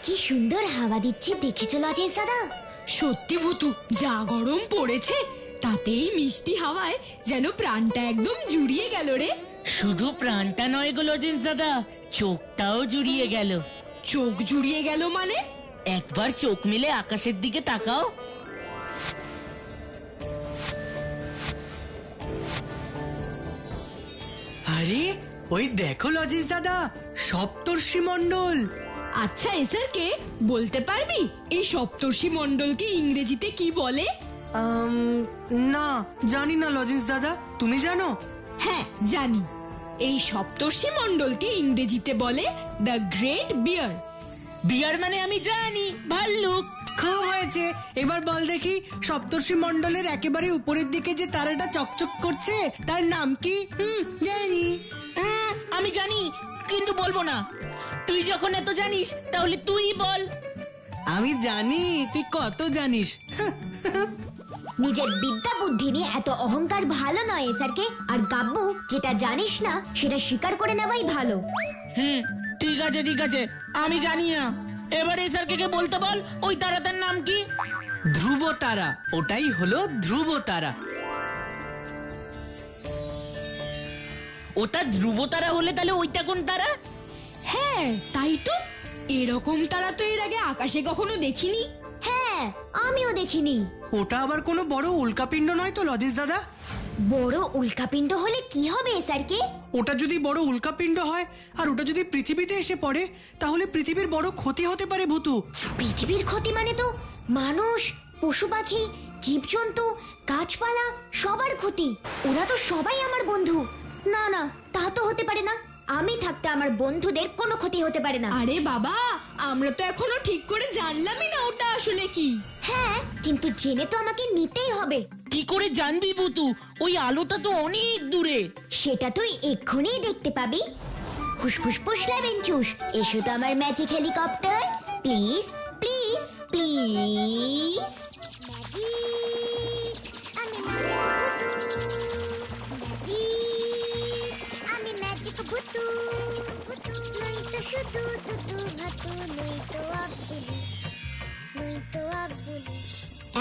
কি সুন্দর হাওয়া দিচ্ছে দেখেছো লজেন্স দাদা? সত্যি ভুতু, যা গরম পড়েছে তাতেই মিষ্টি হাওয়ায় যেন প্রাণটা একদম জুড়িয়ে গেল রে। শুধু প্রাণটা নয় গো লজেন্স দাদা, চোখটাও জুড়িয়ে গেল। চোখ জুড়িয়ে গেল মানে? একবার চোখ মেলে আকাশের দিকে তাকাও। আরে ওই দেখো লজেন্স দাদা, সপ্তর্ষি মণ্ডল। আচ্ছা এসআরকে বলতে পারবি এই সপ্তর্ষি মণ্ডলকে ইংরেজিতে কি বলে? না জানি না লজেন্স দাদা, তুমি জানো? হ্যাঁ জানি, এই সপ্তর্ষি মণ্ডলকে ইংরেজিতে বলে দ্য গ্রেট বিয়ার। বিয়ার মানে আমি জানি, ভাল্লুক। খুব হয়েছে, এবার বল দেখি সপ্তর্ষি মণ্ডলের একেবারে উপরের দিকে যে তারাটা চকচক করছে তার নাম কি? জানি। আমি জানি কিন্তু বলবো না। তুই যখন এত জানিস তাহলে তুই বল। আমি জানি তুই কত জানিস। নিজের বিদ্যা বুদ্ধি নিয়ে এত অহংকার ভালো নয় এসআরকে। আর গাব্বু, যেটা জানিস না সেটা স্বীকার করে নেওয়াই ভালো। ঠিক আছে ঠিক আছে, আমি জানি না। এবার এসআরকে বলতে বল ওই তারাটার নাম কি? ধ্রুব তারা, ওটাই হলো ধ্রুব তারা। ওটা ধ্রুব তারা হলে তাহলে ওইটা কোন তারা? হ্যাঁ তাই তো, এরকম তারা তো এর আগে আকাশে কখনো দেখিনি। হ্যাঁ আমিও দেখিনি। ওটা আবার কোনো বড় উল্কাপিণ্ড নয় তো লজেন্স দাদা? বড় উল্কাপিণ্ড হলে কি হবে এসআরকে? ওটা যদি বড় উল্কাপিণ্ড হয় আর ওটা যদি পৃথিবীতে এসে পড়ে তাহলে পৃথিবীর বড় ক্ষতি হতে পারে ভূতু। পৃথিবীর ক্ষতি মানে তো মানুষ, পশু পাখি, জীবজন্তু, গাছপালা সবার ক্ষতি। ওরা তো সবাই আমার বন্ধু। না না, তা তো হতে পারে না। আমি থাকতে আমার বন্ধুদের কোনো ক্ষতি হতে পারে না। আরে বাবা, আমরা তো এখনো ঠিক করে জানলামই না ওটা আসলে কি। হ্যাঁ, কিন্তু জেনে তো আমাকে নিতেই হবে। কি করে জানবি বুতু? ওই আলোটা তো অনেক দূরে। সেটা তুই এক্ষুনি দেখতে পাবি। ফুসফুস ফুসলাবেন চুস, এসো তো আমার magic helicopter. Please please please. আমি ম্যাজিক ভুতু, নই তো শুধু দুদু ভাতু, নই তো আব্বুলি, নই তো আব্বুলি।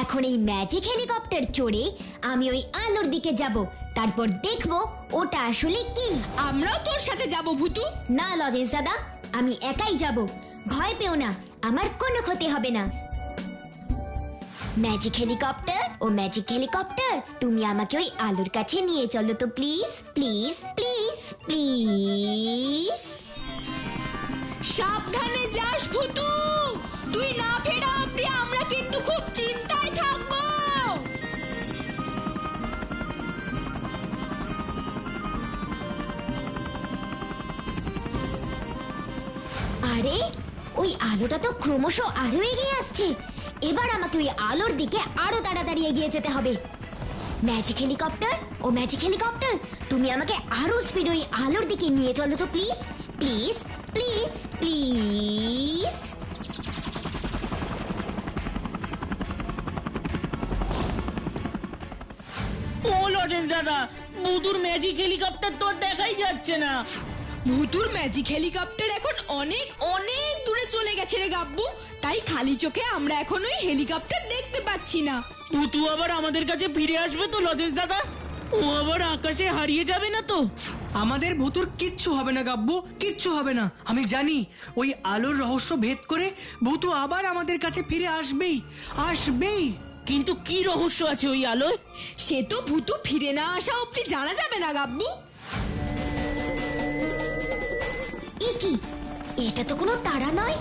এখন এই ম্যাজিক হেলিকপ্টার চড়ে আমি ওই আলোর দিকে যাব, তারপর দেখব ওটা আসলে কি। আমরাও তোর সাথে যাব ভুতু। না লজেন্স দাদা, আমি একাই যাব। ভয় পেও না, আমার কোনো ক্ষতি হবে না। ম্যাজিক হেলিকপ্টার ও ম্যাজিক হেলিকপ্টার, তুমি আমাকে ওই আলোর কাছে নিয়ে চলো তো প্লিজ প্লিজ প্লিজ প্লিজ। সাবধানে যাস ভুতু, তুই না ফেরা অবধি আমরা কিন্তু খুব চিন্তায় থাকবো। আরে ওই আলোটা তো ক্রমশ আরো এগিয়ে আসছে। এবার আমাকে ওই আলোর দিকে আরো তাড়াতাড়ি এগিয়ে যেতে হবে। ম্যাজিক হেলিকপ্টার ও ম্যাজিক হেলিকপ্টার, তুমি আমাকে আরো স্পিড ওই আলোর দিকে নিয়ে চলো তো প্লিজ প্লিজ প্লিজ প্লিজ। ও লজেন্স দাদা, বুতুর ম্যাজিক হেলিকপ্টার তো দেখাই যাচ্ছে না। ভুতুর ম্যাজিক হেলিকপ্টার এখন অনেক অনেক দূরে চলে গেছে রে গাব্বু, তাই খালি চোখে আমরা এখন ওই হেলিকপ্টার দেখতে পাচ্ছি না। বুতু আবার আমাদের কাছে ফিরে আসবে তো লজেন্স দাদা? ও আবার আকাশে হারিয়ে যাবে না তো? আমাদের ভূতুর কিচ্ছু হবে না গাব্বু, কিচ্ছু হবে না। আমি জানি ওই আলোর রহস্য ভেদ করে ভূতু আবার আমাদের কাছে ফিরে আসবেই, আসবেই। কিন্তু কি রহস্য আছে ওই আলোয়? সে তো ভুতু ফিরে না আসা অব্দি জানা যাবে না গাব্বু। এ কি? এটা তো কোনো তারা নয়,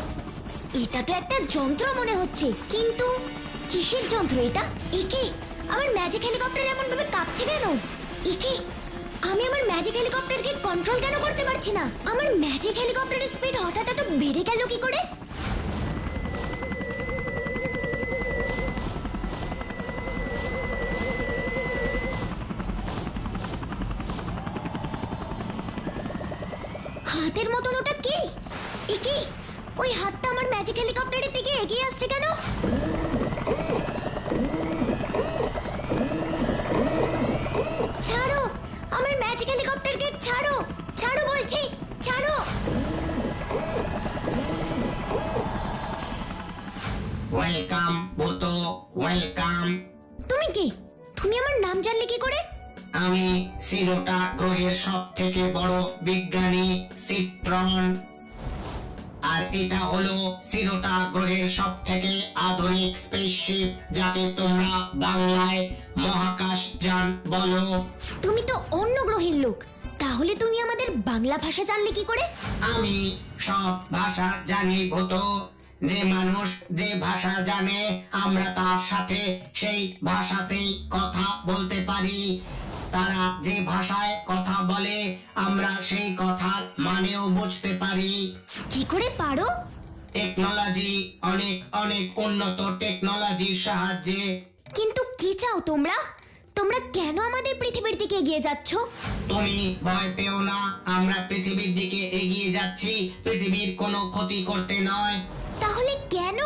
এটা তো একটা যন্ত্র মনে হচ্ছে। কিন্তু কিসের যন্ত্র এটা? এ কি? আমার ম্যাজিক হেলিকপ্টার এমন ভাবে কাঁপছে কেন? এ কি? আমি আমার ম্যাজিক হেলিকপ্টারকে কন্ট্রোল কেন করতে পারছি না? আমার ম্যাজিক হেলিকপ্টারের স্পিড হঠাৎ এত বেড়ে গেল কি করে? হাতের মতন ওটা কি? এ কি? ওই হাতটা আমার ম্যাজিক হেলিকপ্টারের দিকে এগিয়ে আসছে কেন? ছাড়ো, আমার ম্যাজিক হেলিকপ্টারকে ছাড়ো, ছাড়ো বলছি, ছাড়ো। Welcome Bhutu, welcome. তুমি কে? তুমি আমার নাম জানলে কি করে? আমি সিরোটা গ্রহের সব থেকে বড় বিজ্ঞানী সিট্রন। আর এটা হলো সিরোটা গ্রহের সব থেকে আধুনিক স্পেসশিপ, যাকে তোমরা বাংলায় মহাকাশ যান বলো। তুমি তো অন্য গ্রহের লোক, তাহলে তুমি আমাদের বাংলা ভাষা জানলে কি করে? আমি সব ভাষা জানি ভূতু। যে মানুষ যে ভাষা জানে আমরা তার সাথে সেই ভাষাতেই কথা বলতে পারি। তারা যে ভাষায় কথা বলে আমরা সেই কথার মানেও বুঝতে পারি। কি করে পারো? টেকনোলজি, অনেক অনেক উন্নত টেকনোলজির সাহায্যে। কিন্তু কি চাও তোমরা? তোমরা কেন আমাদের পৃথিবীর দিকে এগিয়ে যাচ্ছ? তুমি ভয় পেও না, আমরা পৃথিবীর দিকে এগিয়ে যাচ্ছি পৃথিবীর কোনো ক্ষতি করতে নয়। তাহলে কেন?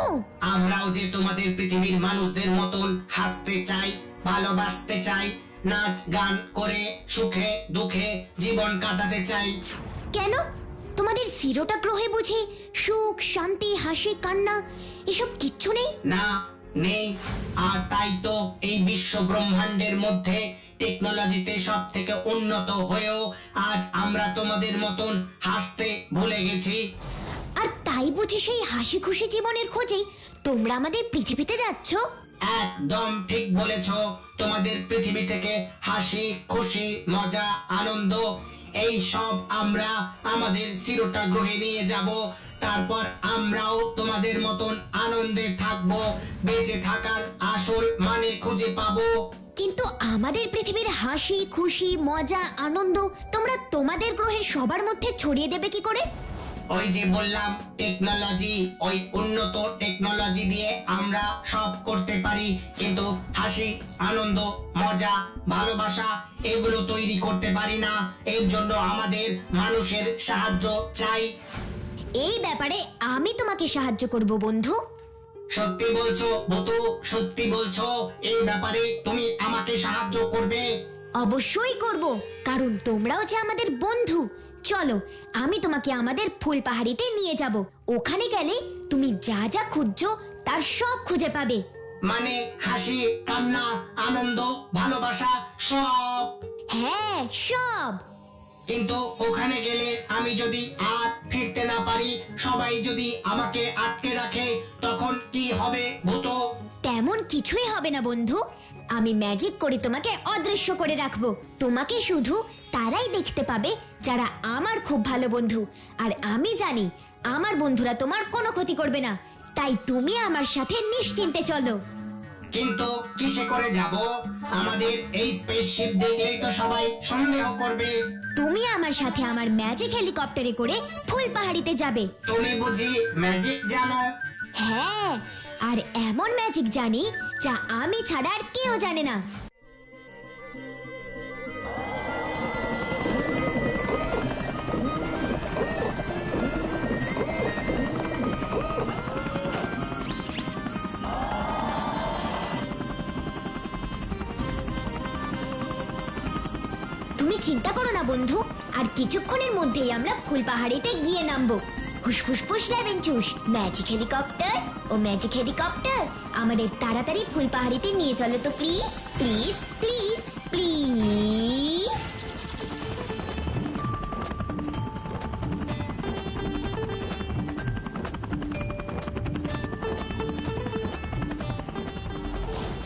আমরাও যে তোমাদের পৃথিবীর মানুষদের মতন হাসতে চাই, ভালোবাসতে চাই, নাচ গান করে সুখে দুঃখে জীবন কাটাতে চাই। কেন? তোমাদের সিরোটা গ্রহে বুঝি সুখ, শান্তি, হাসি, কান্না এসব কিচ্ছু নেই? না, নেই। আর তাই তো এই বিশ্ব ব্রহ্মাণ্ডের মধ্যে টেকনোলজিতে সব থেকে উন্নত হয়েও আজ আমরা তোমাদের মতন হাসতে ভুলে গেছি। আর তাই বুঝি সেই হাসি খুশি জীবনের খোঁজে তোমরা আমাদের পৃথিবীতে যাচ্ছ? একদম ঠিক বলেছ। তোমাদের পৃথিবী থেকে হাসি খুশি মজা আনন্দ এই সব আমরা আমাদের সিরোটা গ্রহে নিয়ে যাব। তারপর আমরাও তোমাদের মতন আনন্দে থাকবো, বেঁচে থাকার আসল মানে খুঁজে পাবো। কিন্তু আমাদের পৃথিবীর হাসি খুশি মজা আনন্দ তোমরা তোমাদের গ্রহের সবার মধ্যে ছড়িয়ে দেবে কি করে? ওই যে বললাম টেকনোলজি, ওই উন্নত টেকনোলজি দিয়ে আমরা সব করতে পারি, কিন্তু হাসি আনন্দ মজা ভালোবাসা এগুলো তৈরি করতে পারি না। এর জন্য আমাদের মানুষের সাহায্য চাই। এই ব্যাপারে আমি তোমাকে সাহায্য করব বন্ধু। সত্যি বলছো ভূতু? সত্যি বলছো এই ব্যাপারে তুমি আমাকে সাহায্য করবে? অবশ্যই করব, কারণ তোমরাও যে আমাদের বন্ধু। চলো, আমি তোমাকে আমাদের ফুল পাহাড়িতে নিয়ে যাব। ওখানে গেলে তুমি যা যা খুঁজছো তার সব খুঁজে পাবে। মানে হাসি কান্না আনন্দ ভালোবাসা সব? হ্যাঁ, সব। কিন্তু ওখানে গেলে আমি যদি আর ফিরতে না পারি, সবাই যদি আমাকে আটকে রাখে, তখন কি হবে ভূতু? তেমন কিছুই হবে না বন্ধু। আমি ম্যাজিক করে তোমাকে অদৃশ্য করে রাখবো। তোমাকে শুধু তারাই দেখতে পাবে যারা আমার খুব ভালো বন্ধু। আর আমি জানি আমার বন্ধুরা তোমার কোনো ক্ষতি করবে না। তাই তুমি আমার সাথে নিশ্চিন্তে চলো। কিন্তু কিসে করে যাব? আমাদের এই স্পেসশিপ দেখলেই তো সবাই সন্দেহ করবে। তুমি আমার সাথে আমার ম্যাজিক হেলিকপ্টারে করে ফুল পাহাড়িতে যাবে। তুমি বুঝি ম্যাজিক জানো? হ্যাঁ, আর এমন ম্যাজিক জানি যা আমি ছাড়া আর কেউ জানে না। তুমি চিন্তা করো না বন্ধু, আর কিছুক্ষণের মধ্যেই আমরা ফুল পাহাড়িতে গিয়ে নামবো। হুসফুসফুস রেভেনচুস, ম্যাজিক হেলিকপ্টার ও ম্যাজিক হেলিকপ্টার আমাদের তাড়াতাড়ি ফুল পাহাড়িতে নিয়ে চলো তো প্লিজ প্লিজ প্লিজ প্লিজ।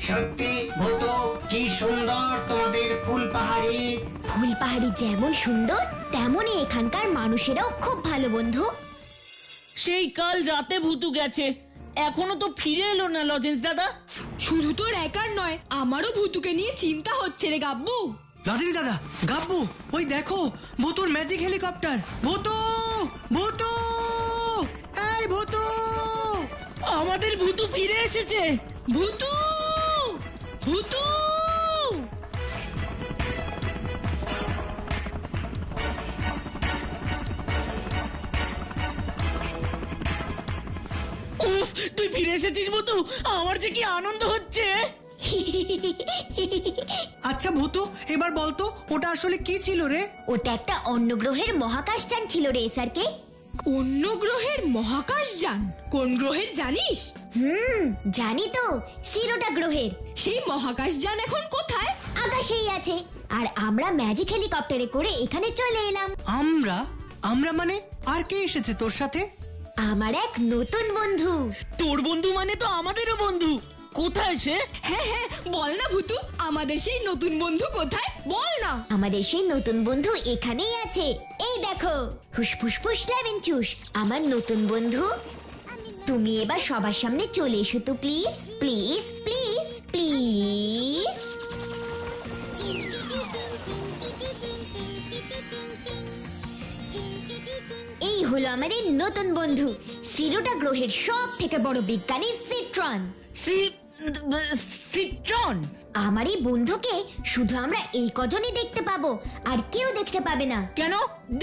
সত্যি ভূতু, কি সুন্দর তোমাদের ফুল পাহাড়ি। ফুল পাহাড়ি যেমন সুন্দর তেমনই এখানকার মানুষেরাও খুব ভালো বন্ধু। সেই কাল রাতে ভূতু গেছে, এখনো তো ফিরে এলো না লজেন্স দাদা। শুধু তোর একার নয়, আমারও ভূতুকে নিয়ে চিন্তা হচ্ছে রে গাব্বু। লজেন্স দাদা, গাব্বু, ওই দেখো ভূতুর ম্যাজিক হেলিকপ্টার। ভূতু, ভূতু, এই ভূতু! আমাদের ভূতু ফিরে এসেছে। ভূতু, ভূতু! উফ, তুই ফিরে এসেছিস ভূতু, আমার যে কি আনন্দ হচ্ছে। আচ্ছা ভূতু, এবার বলতো ওটা আসলে কি ছিল রে? ওটা একটা অন্য গ্রহের মহাকাশযান ছিল রে এসআরকে। অন্য গ্রহের মহাকাশযান? কোন গ্রহের জানিস? জানি তো, সিরোটা গ্রহের। সেই মহাকাশযান এখন কোথায়? আকাশেই আছে, আর আমরা ম্যাজিক হেলিকপ্টারে করে এখানে চলে এলাম। আমরা মানে আর কে এসেছে তোর সাথে? আমার এক নতুন বন্ধু। তোর বন্ধু মানে তো আমাদেরও বন্ধু। কোথায় সে? হ্যাঁ হ্যাঁ, বল না ভুতু, আমাদের সেই নতুন বন্ধু কোথায়? বল না। আমাদের সেই নতুন বন্ধু এখানেই আছে, এই দেখো। হুসফুস ফুস লেভেনচুস, আমার নতুন বন্ধু। তুমি এবার সবার সামনে চলে এসো তো প্লিজ, প্লিজ, প্লিজ, প্লিজ। এই হলো আমাদের নতুন বন্ধু, সিরোটা গ্রহের সব থেকে বড় বিজ্ঞানী সিট্রন। সিট্রন? আমার এই বন্ধুকে শুধু আমরা এই কজনই দেখতে পাবো, আর কেউ দেখতে পাবে না। কেন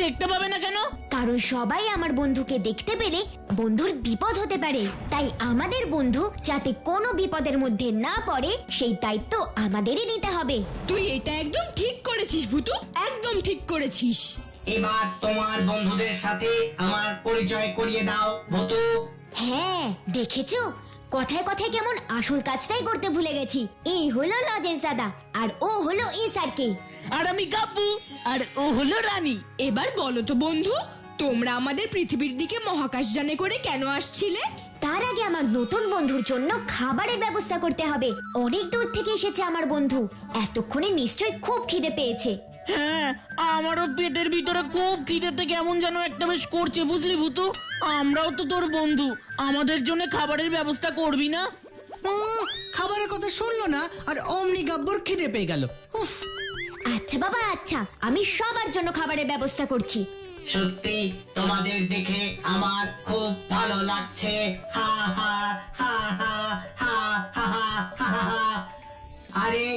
দেখতে পাবে না কেন? কারণ সবাই আমার বন্ধুকে দেখতে পেলে বন্ধুর বিপদ হতে পারে। তাই আমাদের বন্ধু যাতে কোনো বিপদের মধ্যে না পড়ে সেই দায়িত্ব আমাদেরই নিতে হবে। তুই এটা একদম ঠিক করেছিস ভুতু, একদম ঠিক করেছিস। এবার তোমার বন্ধুদের সাথে আমার পরিচয় করিয়ে দাও ভূতু। হ্যাঁ, দেখেছো, কথায় কথায় কেমন আসল কাজটাই করতে ভুলে গেছি। এই হলো লজেন্স দাদা, আর ও হলো ইসারকে। আর আমি গাব্বু, আর ও হলো রানী। এবার বলো তো বন্ধু, তোমরা আমাদের পৃথিবীর দিকে মহাকাশযানে করে কেন আসছিলে? তার আগে আমার নতুন বন্ধুর জন্য খাবারের ব্যবস্থা করতে হবে। অনেক দূর থেকে এসেছে আমার বন্ধু, এতক্ষণে নিশ্চয়ই খুব খিদে পেয়েছে। হ্যাঁ, আমারও পেটের ভিতরে খুব খিদেতে কেমন যেন একটা বেশ করছে, বুঝলি ভূতু? আমরাও তো তোর বন্ধু, আমাদের জন্য খাবারের ব্যবস্থা করবি না? খাবারের কথা শুনলো না আর অমনি গাব্বর খিদে পেয়ে গেল। উফ, আচ্ছা বাবা, আচ্ছা, আমি সবার জন্য খাবারের ব্যবস্থা করছি। সত্যি তোমাদের দেখে আমার খুব ভালো লাগছে। হা হা হা হা হা হা হা হা। আরে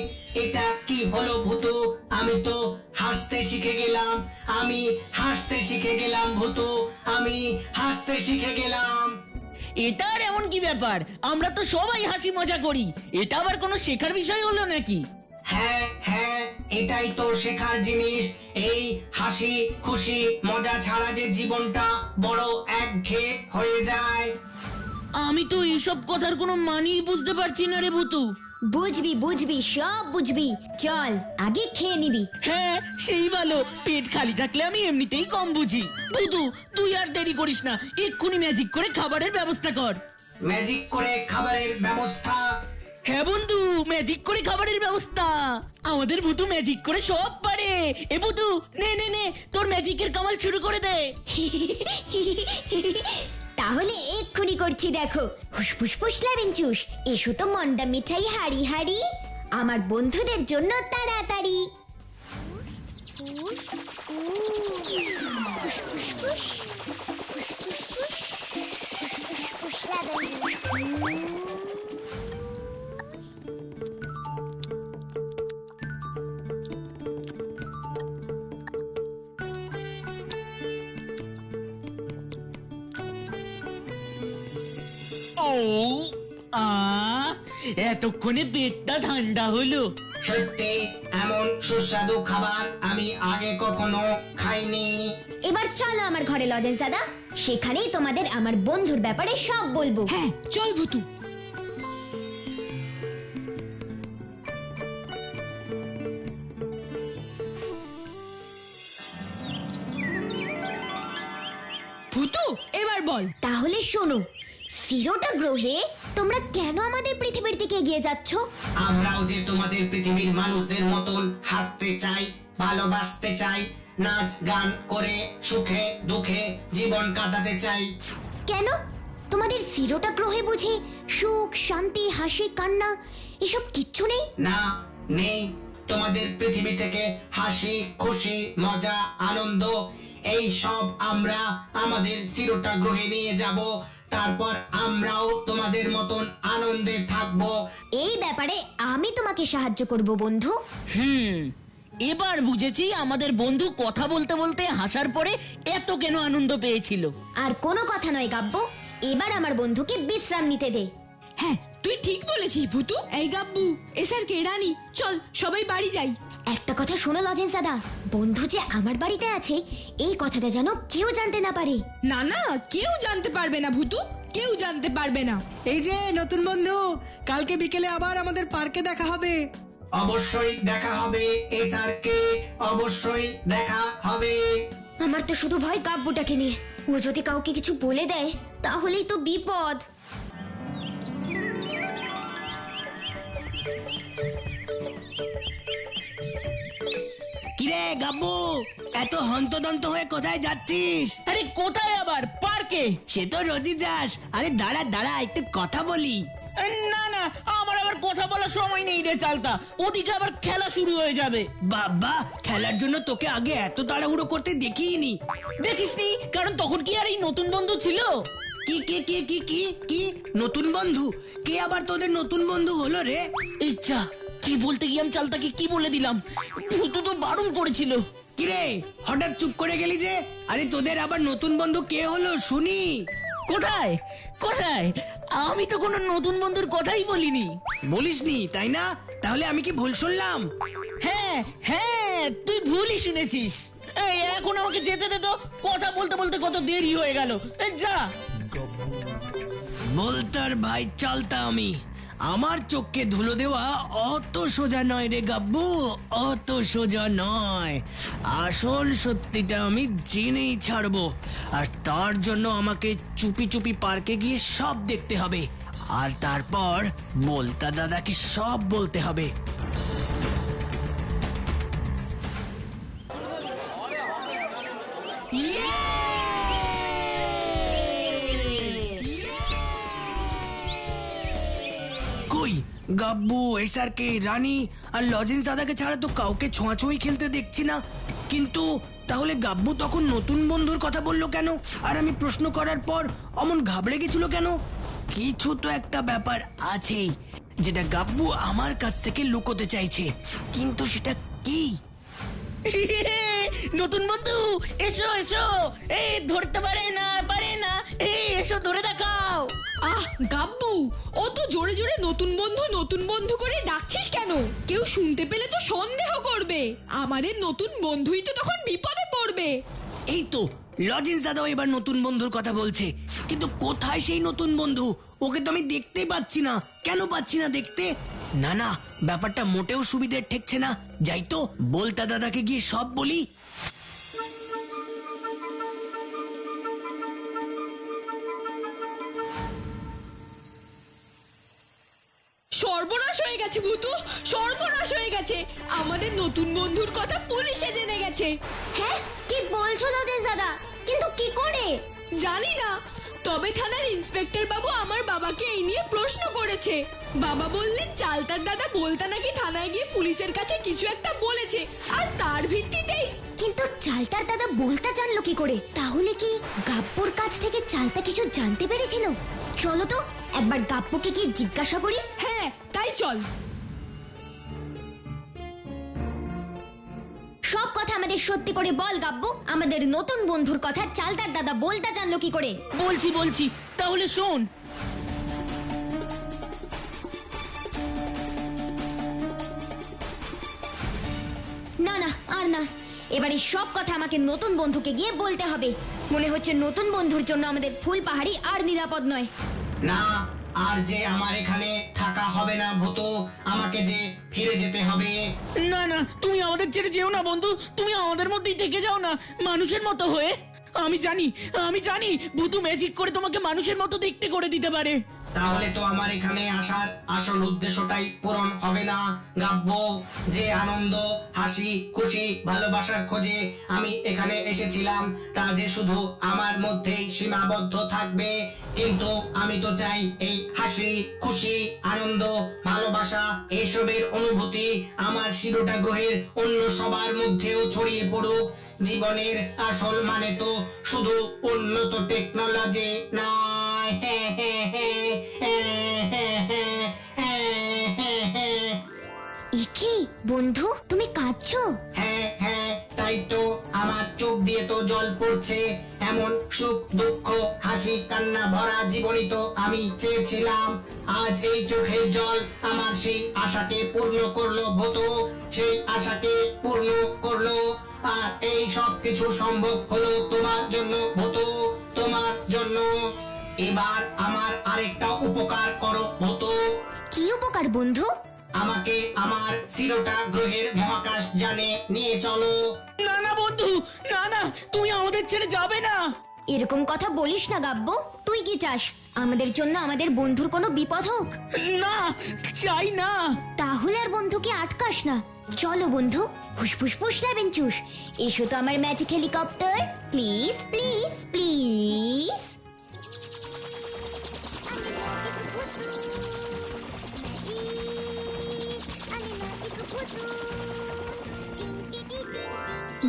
এটা কি হলো ভূতু? আমি তো হাসতে শিখে গেলাম, আমি হাসতে শিখে গেলাম ভূতু, আমি হাসতে শিখে গেলাম। এটা আর এমন কি ব্যাপার? আমরা তো সবাই হাসি মজা করি, এটা আবার কোনো শেখার বিষয় হলো নাকি? হ্যাঁ হ্যাঁ, এটাই তো শেখার জিনিস। এই হাসি খুশি মজা ছাড়া যে জীবনটা বড় একঘেয়ে হয়ে যায়। আমি তো এইসব কথার কোনো মানেই বুঝতে পারছি না রে ভূতু। বুঝবি বুঝবি, সব বুঝবি। চল আগে খেয়ে নিবি। হ্যাঁ, সেই ভালো, পেট খালি থাকলে আমি এমনিতেই কম বুঝি। ভূতু, তুই আর দেরি করিস না, এক্ষুনি ম্যাজিক করে খাবারের ব্যবস্থা কর। ম্যাজিক করে খাবারের ব্যবস্থা? হ্যাঁ বন্ধু, ম্যাজিক করে খাবারের ব্যবস্থা। আমাদের ভূতু ম্যাজিক করে সব পারে। এ ভূতু, নে নে নে, তোর ম্যাজিকের কামাল শুরু করে দে। তাহলে এক্ষুনি করছি, দেখো। হুসফুস ফুস লেভেনচুস, এসো তো মন্ডা মিঠাই হাড়ি হাড়ি, আমার বন্ধুদের জন্য তাড়াতাড়ি। ও এতক্ষণে পেটটা ঠান্ডা হলো। সত্যি এমন সুস্বাদু খাবার আমি আগে কখনো খাইনি। এবার চলো আমার ঘরে লজেন্স দাদা, সেখানেই তোমাদের আমার বন্ধুর ব্যাপারে সব বলবো। হ্যাঁ চল ভুতু। ভুতু, এবার বল। তাহলে শোনো, সিরোটা গ্রহে তোমরা কেন আমাদের পৃথিবীর দিকে এগিয়ে যাচ্ছ? আমরাও যে তোমাদের পৃথিবীর মানুষদের মতন হাসতে চাই, ভালোবাসতে চাই, নাচ গান করে সুখে দুঃখে জীবন কাটাতে চাই। কেন? তোমাদের সিরোটা গ্রহে বুঝি সুখ শান্তি হাসি কান্না এসব কিচ্ছু নেই? না, নেই। তোমাদের পৃথিবী থেকে হাসি খুশি মজা আনন্দ এই সব আমরা আমাদের সিরোটা গ্রহে নিয়ে যাব। তারপর আমরাও তোমাদের মতন আনন্দে থাকবো। এই ব্যাপারে আমি তোমাকে সাহায্য করব বন্ধু। এবার বুঝেছি আমাদের বন্ধু কথা বলতে বলতে হাসার পরে এত কেন আনন্দ পেয়েছিল। আর কোনো কথা নয় গাব্য, এবার আমার বন্ধুকে বিশ্রাম নিতে দে। হ্যাঁ তুই ঠিক বলেছিস ভুতু। এই গাব্বু, এসার কে রানী, চল সবাই বাড়ি যাই। একটা কথা শোনো লজেন্স দাদা, বন্ধু যে আমার বাড়িতে আছে এই কথাটা যেন কেউ জানতে না পারে। না না, কেউ জানতে পারবে না ভূতু, কেউ জানতে পারবে না। এই যে নতুন বন্ধু, কালকে বিকেলে আবার আমাদের পার্কে দেখা হবে। অবশ্যই দেখা হবে এই স্যারকে, অবশ্যই দেখা হবে। আমার তো শুধু ভয় কাব্যটাকে নিয়ে, ও যদি কাউকে কিছু বলে দেয় তাহলেই তো বিপদ। কিরে গাব্বু, এত হন্তদন্ত হয়ে কোথায় যাচ্ছিস? আরে কোথায় আবার? পার্কে। সে তো রোজই যাস। আরে দাঁড়া দাঁড়া, একটু কথা বলি। না না, আমার আবার কথা বলার সময় নেই রে চালতা, ওদিকে আবার খেলা শুরু হয়ে যাবে। বাবা, খেলার জন্য তোকে আগে এত তাড়াহুড়ো করতে দেখিনি। দেখিসনি? কারণ তখন কি আর এই নতুন বন্ধু ছিল? কি কি কি কি কি কি নতুন বন্ধু? কে আবার তোদের নতুন বন্ধু হলো রে? ইচ্ছা কি বলতে গিয়ে আমি চালতাকে কি বলে দিলাম, ভূতু তো বারণ করেছিল। কিরে হঠাৎ চুপ করে গেলি যে? আরে তোদের আবার নতুন বন্ধু কে হলো শুনি। কোথায় কোথায়? আমি তো কোনো নতুন বন্ধুর কথাই বলিনি। বলিসনি তাই না? তাহলে আমি কি ভুল শুনলাম? হ্যাঁ হ্যাঁ, তুই ভুলই শুনেছিস। এই এখন আমাকে যেতে দে তো, কথা বলতে বলতে কত দেরি হয়ে গেল। এই যা। বলতার ভাই চালতা আমি। আমার চোখকে ধুলো দেওয়া অত সোজা নয় রে গাব্বু, অত সোজা নয়। আসল সত্যিটা আমি জেনেই ছাড়বো, আর তার জন্য আমাকে চুপি চুপি পার্কে গিয়ে সব দেখতে হবে, আর তারপর বলতা দাদাকে সব বলতে হবে। কই গাব্বু, এসআরকে, রানী আর লজেন্স দাদাকে ছাড়া তো কাউকে ছোঁয়াছুঁই খেলতে দেখছি না। কিন্তু তাহলে গাব্বু তখন নতুন বন্ধুর কথা বললো কেন? আর আমি প্রশ্ন করার পর অমন ঘাবড়ে গেছিল কেন? কিছু তো একটা ব্যাপার আছেই, যেটা গাব্বু আমার কাছ থেকে লুকোতে চাইছে। কিন্তু সেটা কি? নতুন বন্ধু এসো এসো, এই ধরতে পারে না, এই এসো ধরে দেখাও। আহ গাব্বু, অত জোরে জোরে নতুন বন্ধু করে ডাকছিস কেন? কেউ শুনতে পেলে তো সন্দেহ করবে, আমাদের নতুন বন্ধুই তো তখন বিপদে পড়বে। এই তো লজেন্স দাদাও এবার নতুন বন্ধুর কথা বলছে, কিন্তু কোথায় সেই নতুন বন্ধু? ওকে তো আমি দেখতেই পাচ্ছি না। কেন পাচ্ছি না দেখতে? না না, ব্যাপারটা মোটেও সুবিধের ঠেকছে না। যাই তো বলতা দাদাকে গিয়ে সব বলি। সর্বনাশ হয়ে গেছে ভূতু, সর্বনাশ হয়ে গেছে। আমাদের নতুন বন্ধুর কথা পুলিশে জেনে গেছে। হ্যাঁ, কি বলছো লজেন্স দাদা? কিন্তু কি করে? জানি না, তবে থানার ইন্সপেক্টর বাবু আমার বাবাকে এই নিয়ে প্রশ্ন করেছে। বাবা বললেন চালতার দাদা বলতা নাকি থানায় গিয়ে পুলিশের কাছে কিছু একটা বলেছে, আর তার ভিত্তিতেই। কিন্তু চালতার দাদা বলতা জানলো কি করে? তাহলে কি গাব্বুর কাছ থেকে চালতা কিছু জানতে পেরেছিল? চলো তো একবার গাব্বুকে গিয়ে জিজ্ঞাসা করি। হ্যাঁ তাই চল। সব কথা আমাদের সত্যি করে বল গাব্বু, আমাদের নতুন বন্ধুর কথা চালতার দাদা বলতা জানলো কি করে? বলছি, তাহলে শোন। না না আর না, এবারে সব কথা আমাকে নতুন বন্ধুকে গিয়ে বলতে হবে। মনে হচ্ছে নতুন বন্ধুর জন্য আমাদের ফুল পাহাড়ি আর নিরাপদ নয়। না, আর যে আমার এখানে থাকা হবে না ভূতু, আমাকে যে ফিরে যেতে হবে। না না, তুমি আমাদের ছেড়ে যেও না বন্ধু, তুমি আমাদের মধ্যেই থেকে যাও না মানুষের মতো হয়ে। আমি জানি ভূতু ম্যাজিক করে তোমাকে মানুষের মতো দেখতে করে দিতে পারে। তাহলে তো আমার এখানে আসার আসল উদ্দেশ্যটাই পূরণ হবে না গাব্য। যে আনন্দ, হাসি, খুশি, ভালোবাসার খোঁজে আমি এখানে এসেছিলাম, তা যে শুধু আমার মধ্যেই সীমাবদ্ধ থাকবে। কিন্তু আমি তো চাই এই হাসি, খুশি, আনন্দ, ভালোবাসা এসবের অনুভূতি আমার শিরোটা গ্রহের অন্য সবার মধ্যেও ছড়িয়ে পড়ুক। জীবনের আসল মানে তো শুধু উন্নত টেকনোলজি নয়। একি বন্ধু, তুমি কাঁদছো? হ্যাঁ, তাই তাই তো আমার চোখ দিয়ে তো জল পড়ছে। এমন সুখ দুঃখ হাসি কান্না ভরা জীবনই তো আমি চেয়েছিলাম। আজ এই চোখের জল আমার সেই আশাকে পূর্ণ করলো ভূতু, সেই আশাকে পূর্ণ করলো। আর এই সব কিছু সম্ভব হলো তোমার জন্য ভূতু, তোমার জন্য। এবার আমার আরেকটা উপকার করো ভূতু। কি উপকার বন্ধু? আমাকে আমার সিরোটা গ্রহের মহাকাশ যানে নিয়ে চলো। না না বন্ধু, না না, তুমি আমাদের ছেড়ে যাবে না। এরকম কথা বলিস না গাব্বো। তুই কি চাস আমাদের জন্য আমাদের বন্ধুর কোনো বিপদ হোক? না, চাই না। তাহলে আর বন্ধুকে আটকাস না। চলো বন্ধু, ফুসফুস ফুস লেবেন চুস, এসো তো আমার magic helicopter. Please please please.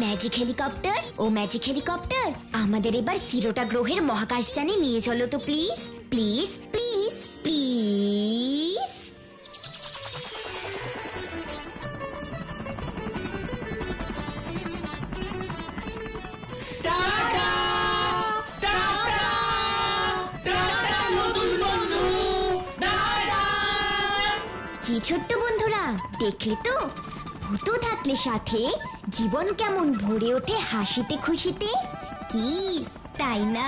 Magic helicopter, ও ম্যাজিক হেলিকপ্টার, আমাদের এবার সিরোটা গ্রহের মহাকাশযানে নিয়ে চলো তো প্লিজ প্লিজ প্লিজ প্লিজ। কি ছোট্ট বন্ধুরা, দেখলে তো ভূতু থাকলে সাথে জীবন কেমন ভরে ওঠে হাসিতে খুশিতে। কি তাই না?